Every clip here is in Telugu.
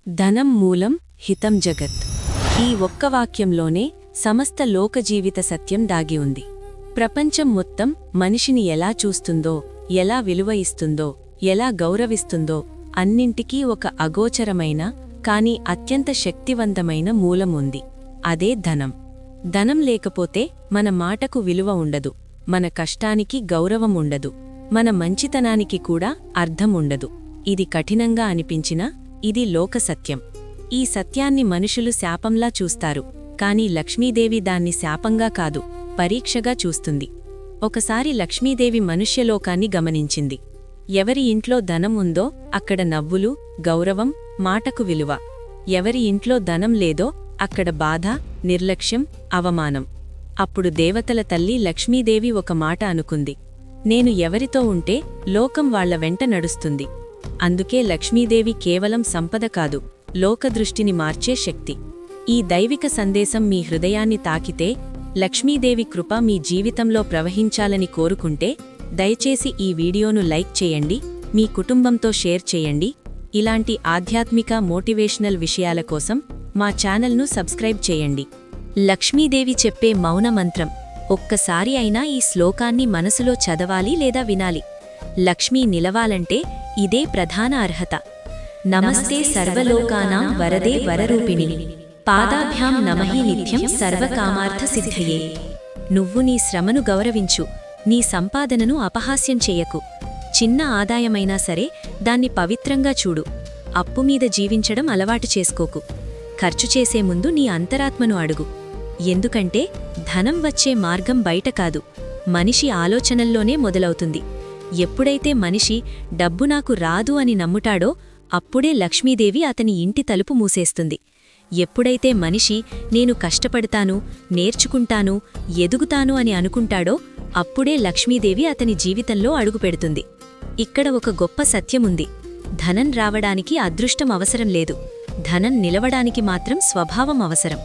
ధనం మూలం హితం జగత్. ఈ ఒక్క వాక్యంలోనే సమస్త లోకజీవిత సత్యం దాగి ఉంది. ప్రపంచం మొత్తం మనిషిని ఎలా చూస్తుందో, ఎలా విలువ ఇస్తుందో, ఎలా గౌరవిస్తుందో అన్నింటికీ ఒక అగోచరమైన కాని అత్యంత శక్తివంతమైన మూలం ఉంది. అదే ధనం. ధనం లేకపోతే మన మాటకు విలువ ఉండదు, మన కష్టానికి గౌరవం ఉండదు, మన మంచితనానికి కూడా అర్థం ఉండదు. ఇది కఠినంగా అనిపించినా ఇది లోకసత్యం. ఈ సత్యాన్ని మనుషులు శాపంలా చూస్తారు, కాని లక్ష్మీదేవి దాన్ని శాపంగా కాదు, పరీక్షగా చూస్తుంది. ఒకసారి లక్ష్మీదేవి మనుష్యలోకాన్ని గమనించింది. ఎవరి ఇంట్లో ధనం ఉందో అక్కడ నవ్వులు, గౌరవం, మాటకు విలువ. ఎవరి ఇంట్లో ధనం లేదో అక్కడ బాధ, నిర్లక్ష్యం, అవమానం. అప్పుడు దేవతల తల్లి లక్ష్మీదేవి ఒక మాట అనుకుంది. నేను ఎవరితో ఉంటే లోకం వాళ్ల వెంట నడుస్తుంది. అందుకే లక్ష్మీదేవి కేవలం సంపద కాదు, లోకదృష్టిని మార్చే శక్తి. ఈ దైవిక సందేశం మీ హృదయాన్ని తాకితే, లక్ష్మీదేవి కృప మీ జీవితంలో ప్రవహించాలని కోరుకుంటే దయచేసి ఈ వీడియోను లైక్ చేయండి, మీ కుటుంబంతో షేర్ చేయండి. ఇలాంటి ఆధ్యాత్మిక మోటివేషనల్ విషయాల కోసం మా ఛానల్ను సబ్స్క్రైబ్ చేయండి. లక్ష్మీదేవి చెప్పే మౌన మంత్రం. ఒక్కసారి అయినా ఈ శ్లోకాన్ని మనసులో చదవాలి లేదా వినాలి. లక్ష్మీ నిలవాలంటే ఇదే ప్రధాన అర్హత. నమస్తే సర్వలోకానాం వరదే వరరూపిణి, పాదాభ్యాం నమః నిత్యం సర్వకామార్థ సిద్ధయే. నువ్వు నీ శ్రమను గౌరవించు, నీ సంపాదనను అపహాస్యం చేయకు. చిన్న ఆదాయమైనా సరే దాన్ని పవిత్రంగా చూడు. అప్పుమీద జీవించడం అలవాటు చేసుకోకు. ఖర్చు చేసే ముందు నీ అంతరాత్మను అడుగు. ఎందుకంటే ధనం వచ్చే మార్గం బయట కాదు, మనిషి ఆలోచనల్లోనే మొదలవుతుంది. ఎప్పుడైతే మనిషి డబ్బు నాకు రాదు అని నమ్ముటాడో అప్పుడే లక్ష్మీదేవి అతని ఇంటి తలుపు మూసేస్తుంది. ఎప్పుడైతే మనిషి నేను కష్టపడతాను, నేర్చుకుంటాను, ఎదుగుతాను అని అనుకుంటాడో అప్పుడే లక్ష్మీదేవి అతని జీవితంలో అడుగుపెడుతుంది. ఇక్కడ ఒక గొప్ప సత్యముంది. ధనం రావడానికి అదృష్టం అవసరం లేదు, ధనం నిలవడానికి మాత్రం స్వభావం అవసరం.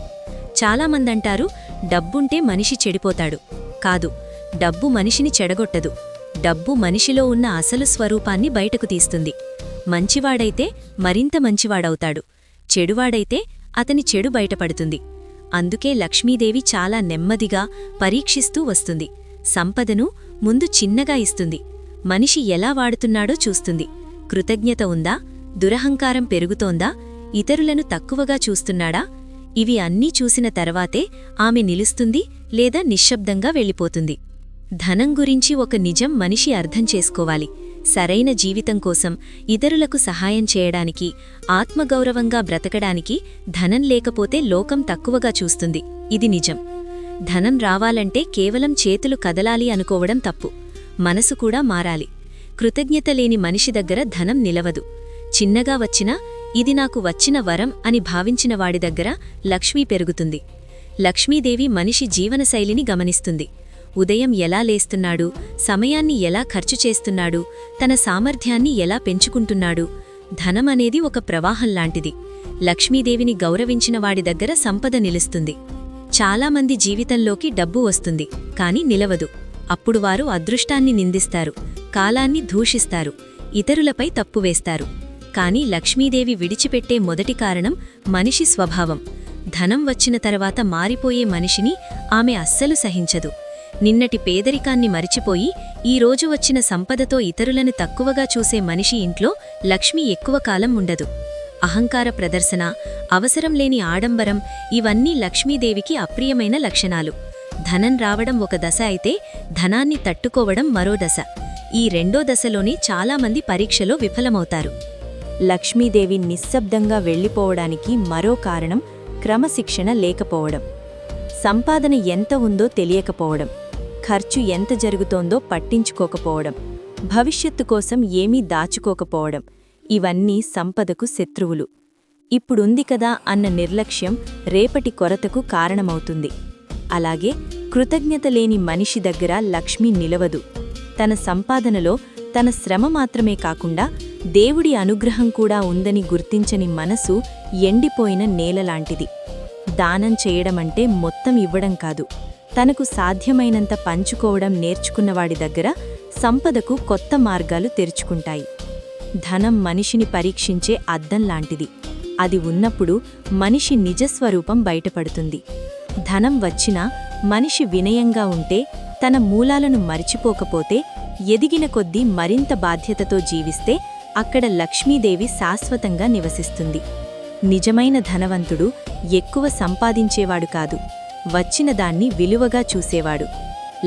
చాలామందంటారు డబ్బుంటే మనిషి చెడిపోతాడు. కాదు, డబ్బు మనిషిని చెడగొట్టదు. డబ్బు మనిషిలో ఉన్న అసలు స్వరూపాన్ని బయటకు తీస్తుంది. మంచివాడైతే మరింత మంచివాడవుతాడు, చెడువాడైతే అతని చెడు బయటపడుతుంది. అందుకే లక్ష్మీదేవి చాలా నెమ్మదిగా పరీక్షిస్తూ వస్తుంది. సంపదను ముందు చిన్నగా ఇస్తుంది. మనిషి ఎలా వాడుతున్నాడో చూస్తుంది. కృతజ్ఞత ఉందా, దురహంకారం పెరుగుతోందా, ఇతరులను తక్కువగా చూస్తున్నాడా? ఇవి అన్నీ చూసిన తర్వాతే ఆమె నిలుస్తుంది లేదా నిశ్శబ్దంగా వెళ్ళిపోతుంది. ధనం గురించి ఒక నిజం మనిషి అర్థం చేసుకోవాలి. సరైన జీవితం కోసం, ఇతరులకు సహాయం చేయడానికి, ఆత్మగౌరవంగా బ్రతకడానికి ధనం లేకపోతే లోకం తక్కువగా చూస్తుంది. ఇది నిజం. ధనం రావాలంటే కేవలం చేతులు కదలాలి అనుకోవడం తప్పు. మనసు కూడా మారాలి. కృతజ్ఞత లేని మనిషి దగ్గర ధనం నిలవదు. చిన్నగా వచ్చినా ఇది నాకు వచ్చిన వరం అని భావించిన వాడి దగ్గర లక్ష్మీ పెరుగుతుంది. లక్ష్మీదేవి మనిషి జీవనశైలిని గమనిస్తుంది. ఉదయం ఎలా లేస్తున్నాడు, సమయాన్ని ఎలా ఖర్చు చేస్తున్నాడు, తన సామర్థ్యాన్ని ఎలా పెంచుకుంటున్నాడు. ధనం అనేది ఒక ప్రవాహంలాంటిది. లక్ష్మీదేవిని గౌరవించిన వాడి దగ్గర సంపద నిలుస్తుంది. చాలామంది జీవితంలోకి డబ్బు వస్తుంది, కాని నిలవదు. అప్పుడు వారు అదృష్టాన్ని నిందిస్తారు, కాలాన్ని దూషిస్తారు, ఇతరులపై తప్పువేస్తారు. కాని లక్ష్మీదేవి విడిచిపెట్టే మొదటి కారణం మనిషి స్వభావం. ధనం వచ్చిన తర్వాత మారిపోయే మనిషిని ఆమె అస్సలు సహించదు. నిన్నటి పేదరికాన్ని మరిచిపోయి ఈరోజు వచ్చిన సంపదతో ఇతరులను తక్కువగా చూసే మనిషి ఇంట్లో లక్ష్మి ఎక్కువ కాలం ఉండదు. అహంకార ప్రదర్శన, అవసరం లేని ఆడంబరం ఇవన్నీ లక్ష్మీదేవికి అప్రియమైన లక్షణాలు. ధనం రావడం ఒక దశ అయితే ధనాన్ని తట్టుకోవడం మరో దశ. ఈ రెండో దశలోనే చాలామంది పరీక్షలో విఫలమవుతారు. లక్ష్మీదేవి నిశ్శబ్దంగా వెళ్లిపోవడానికి మరో కారణం క్రమశిక్షణ లేకపోవడం. సంపాదన ఎంత ఉందో తెలియకపోవడం, ఖర్చు ఎంత జరుగుతోందో పట్టించుకోకపోవడం, భవిష్యత్తు కోసం ఏమీ దాచుకోకపోవడం. ఇవన్నీ సంపదకు శత్రువులు. ఇప్పుడుంది కదా అన్న నిర్లక్ష్యం రేపటి కొరతకు కారణమవుతుంది. అలాగే కృతజ్ఞత లేని మనిషి దగ్గర లక్ష్మి నిలవదు. తన సంపాదనలో తన శ్రమ మాత్రమే కాకుండా దేవుడి అనుగ్రహం కూడా ఉందని గుర్తించని మనసు ఎండిపోయిన నేలలాంటిది. దానం చేయడమంటే మొత్తం ఇవ్వడం కాదు, తనకు సాధ్యమైనంత పంచుకోవడం నేర్చుకున్నవాడి దగ్గర సంపదకు కొత్త మార్గాలు తెరుచుకుంటాయి. ధనం మనిషిని పరీక్షించే అద్దం లాంటిది. అది ఉన్నప్పుడు మనిషి నిజస్వరూపం బయటపడుతుంది. ధనం వచ్చినా మనిషి వినయంగా ఉంటే, తన మూలాలను మరిచిపోకపోతే, ఎదిగిన కొద్దీ మరింత బాధ్యతతో జీవిస్తే అక్కడ లక్ష్మీదేవి శాశ్వతంగా నివసిస్తుంది. నిజమైన ధనవంతుడు ఎక్కువ సంపాదించేవాడు కాదు, వచ్చిన దాన్ని విలువగా చూసేవాడు.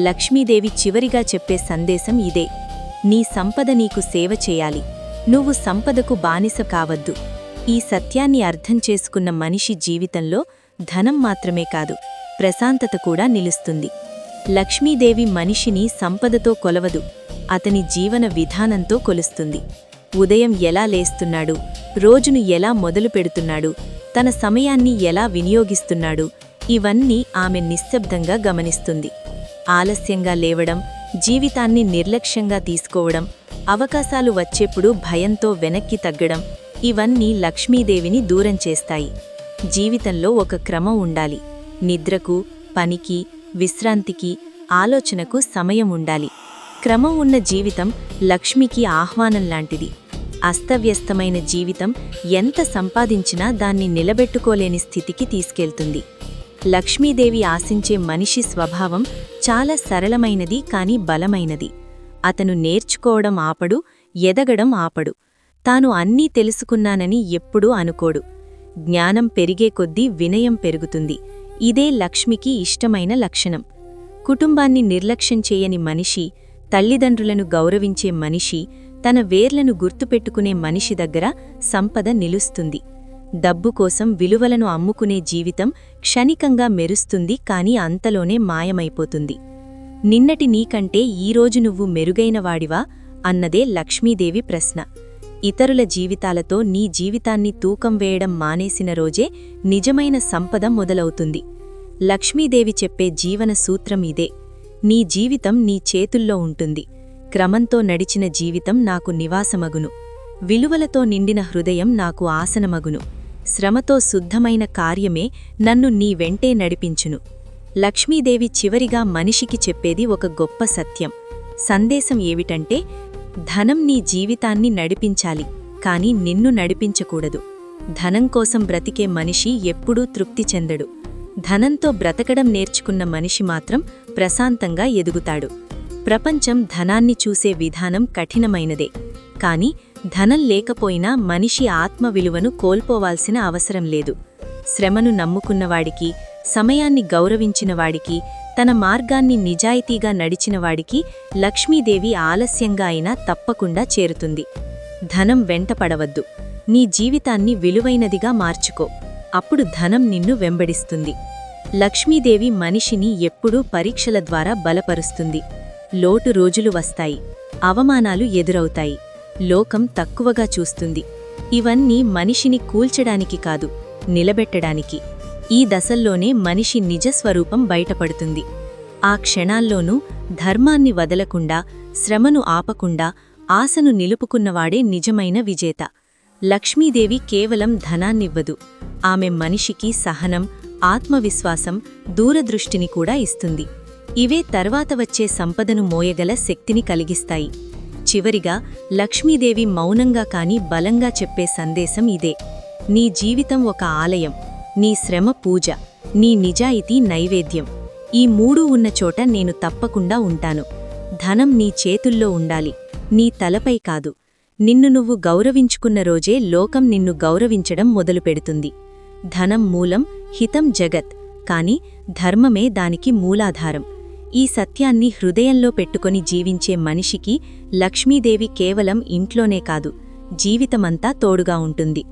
లక్ష్మీదేవి చివరిగా చెప్పే సందేశం ఇదే: నీ సంపద నీకు సేవ చేయాలి, నువ్వు సంపదకు బానిస కావద్దు. ఈ సత్యాన్ని అర్థం చేసుకున్న మనిషి జీవితంలో ధనం మాత్రమే కాదు, ప్రశాంతత కూడా నిలుస్తుంది. లక్ష్మీదేవి మనిషిని సంపదతో కొలవదు, అతని జీవన విధానంతో కొలుస్తుంది. ఉదయం ఎలా లేస్తున్నాడు, రోజును ఎలా మొదలు పెడుతున్నాడు, తన సమయాన్ని ఎలా వినియోగిస్తున్నాడు, ఇవన్నీ ఆమె నిశ్శబ్దంగా గమనిస్తుంది. ఆలస్యంగా లేవడం, జీవితాన్ని నిర్లక్ష్యంగా తీసుకోవడం, అవకాశాలు వచ్చేప్పుడు భయంతో వెనక్కి తగ్గడం, ఇవన్నీ లక్ష్మీదేవిని దూరం చేస్తాయి. జీవితంలో ఒక క్రమం ఉండాలి. నిద్రకు, పనికి, విశ్రాంతికి, ఆలోచనకు సమయం ఉండాలి. క్రమం ఉన్న జీవితం లక్ష్మికి ఆహ్వానం లాంటిది. అస్తవ్యస్తమైన జీవితం ఎంత సంపాదించినా దాన్ని నిలబెట్టుకోలేని స్థితికి తీసుకెళ్తుంది. లక్ష్మీదేవి ఆశించే మనిషి స్వభావం చాలా సరళమైనది కానీ బలమైనది. అతను నేర్చుకోవడం ఆపడు, ఎదగడం ఆపడు. తాను అన్నీ తెలుసుకున్నానని ఎప్పుడూ అనుకోడు. జ్ఞానం పెరిగే కొద్దీ వినయం పెరుగుతుంది. ఇదే లక్ష్మికి ఇష్టమైన లక్షణం. కుటుంబాన్ని నిర్లక్ష్యం చేయని మనిషి, తల్లిదండ్రులను గౌరవించే మనిషి, తన వేర్లను గుర్తుపెట్టుకునే మనిషి దగ్గర సంపద నిలుస్తుంది. డబ్బు కోసం విలువలను అమ్ముకునే జీవితం క్షణికంగా మెరుస్తుంది కానీ అంతలోనే మాయమైపోతుంది. నిన్నటి నీకంటే ఈరోజు నువ్వు మెరుగైనవాడివా అన్నదే లక్ష్మీదేవి ప్రశ్న. ఇతరుల జీవితాలతో నీ జీవితాన్ని తూకం వేయడం మానేసిన రోజే నిజమైన సంపద మొదలవుతుంది. లక్ష్మీదేవి చెప్పే జీవన సూత్రం ఇదే: నీ జీవితం నీ చేతుల్లో ఉంటుంది. క్రమంతో నడిచిన జీవితం నాకు నివాసమగును. విలువలతో నిండిన హృదయం నాకు ఆసనమగును. శ్రమతో శుద్ధమైన కార్యమే నన్ను నీ వెంటే నడిపించును. లక్ష్మీదేవి చివరిగా మనిషికి చెప్పేది ఒక గొప్ప సత్యం. సందేశం ఏమిటంటే, ధనం నీ జీవితాన్ని నడిపించాలి, కాని నిన్ను నడిపించకూడదు. ధనం కోసం బ్రతికే మనిషి ఎప్పుడూ తృప్తి చెందడు. ధనంతో బ్రతకడం నేర్చుకున్న మనిషి మాత్రం ప్రశాంతంగా ఎదుగుతాడు. ప్రపంచం ధనాన్ని చూసే విధానం కఠినమైనదే, కాని ధనం లేకపోయినా మనిషి ఆత్మ విలువను కోల్పోవాల్సిన అవసరం లేదు. శ్రమను నమ్ముకున్నవాడికి, సమయాన్ని గౌరవించినవాడికి, తన మార్గాన్ని నిజాయితీగా నడిచినవాడికి లక్ష్మీదేవి ఆలస్యంగా అయినా తప్పకుండా చేరుతుంది. ధనం వెంటపడవద్దు. నీ జీవితాన్ని విలువైనదిగా మార్చుకో. అప్పుడు ధనం నిన్ను వెంబడిస్తుంది. లక్ష్మీదేవి మనిషిని ఎప్పుడూ పరీక్షల ద్వారా బలపరుస్తుంది. లోటు రోజులు వస్తాయి, అవమానాలు ఎదురవుతాయి, లోకం తక్కువగా చూస్తుంది. ఇవన్నీ మనిషిని కూల్చడానికి కాదు, నిలబెట్టడానికి. ఈ దశల్లోనే మనిషి నిజస్వరూపం బయటపడుతుంది. ఆ క్షణాల్లోనూ ధర్మాన్ని వదలకుండా, శ్రమను ఆపకుండా, ఆశను నిలుపుకున్నవాడే నిజమైన విజేత. లక్ష్మీదేవి కేవలం ధనాన్నివ్వదు, ఆమె మనిషికి సహనం, ఆత్మవిశ్వాసం, దూరదృష్టిని కూడా ఇస్తుంది. ఇవే తర్వాత వచ్చే సంపదను మోయగల శక్తిని కలిగిస్తాయి. చివరిగా లక్ష్మీదేవి మౌనంగా కాని బలంగా చెప్పే సందేశం ఇదే: నీ జీవితం ఒక ఆలయం, నీ శ్రమ పూజ, నీ నిజాయితీ నైవేద్యం. ఈ మూడూ ఉన్న చోట నేను తప్పకుండా ఉంటాను. ధనం నీ చేతుల్లో ఉండాలి, నీ తలపై కాదు. నిన్ను నువ్వు గౌరవించుకున్న రోజే లోకం నిన్ను గౌరవించడం మొదలుపెడుతుంది. ధనం మూలం, హితం జగత్, కాని ధర్మమే దానికి మూలాధారం. ఈ సత్యాన్ని హృదయంలో పెట్టుకొని జీవించే మనిషికి లక్ష్మీదేవి కేవలం ఇంట్లోనే కాదు, జీవితమంతా తోడుగా ఉంటుంది.